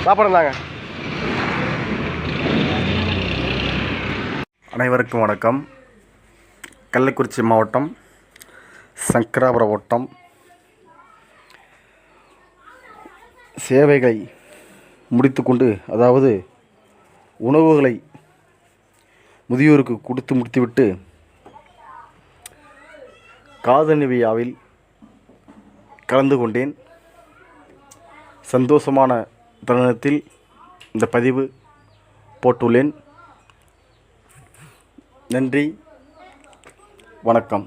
சாப்பாடு தாங்க. அனைவருக்கும் வணக்கம். கள்ளக்குறிச்சி மாவட்டம் சங்கராபுரம் வட்டம் சேவைகளை முடித்துக்கொண்டு, அதாவது உணவுகளை முதியோருக்கு கொடுத்து முடித்துவிட்டு காதணி விழாவில் கலந்து கொண்டேன். சந்தோஷமான தருணத்தில் இந்த பதிவு போட்டுள்ளேன். நன்றி, வணக்கம்.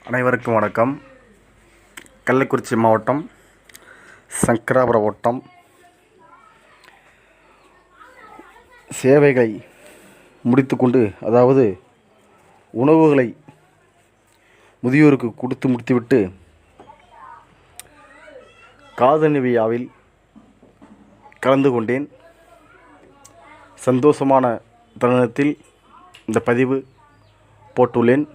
அனைவருக்கும் வணக்கம். கள்ளக்குறிச்சி மாவட்டம் சங்கராபுரம் வட்டம் சேவைகளை முடித்துக்கொண்டு, அதாவது உணவுகளை முதியோருக்கு கொடுத்து முடித்துவிட்டு காதணி விழாவில் கலந்து கொண்டேன். சந்தோஷமான தருணத்தில் இந்த பதிவு போட்டுள்ளேன்.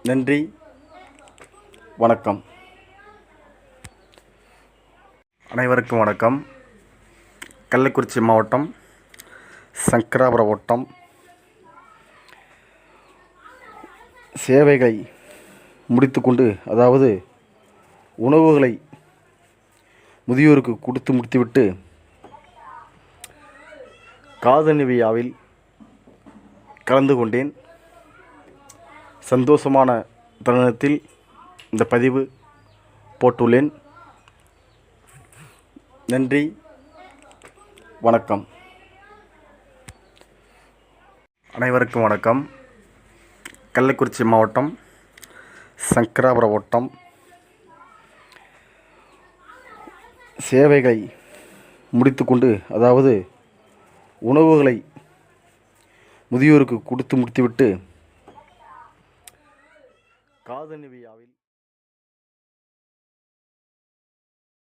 நன்றி, வணக்கம். அனைவருக்கும் வணக்கம். கள்ளக்குறிச்சி மாவட்டம் சங்கராபுரம் வட்டம் சேவைகளை முடித்துக்கொண்டு, அதாவது உணவுகளை முதியோருக்கு கொடுத்து முடித்துவிட்டு காதணி விழாவில் கலந்து கொண்டேன். சந்தோஷமான தருணத்தில் இந்த பதிவு போட்டுள்ளேன். நன்றி, வணக்கம். அனைவருக்கும் வணக்கம். கள்ளக்குறிச்சி மாவட்டம் சங்கராபுரம் வட்டம் சேவைகளை முடித்துக்கொண்டு, அதாவது உணவுகளை முதியோருக்கு கொடுத்து முடித்துவிட்டு காதணி விழாவில்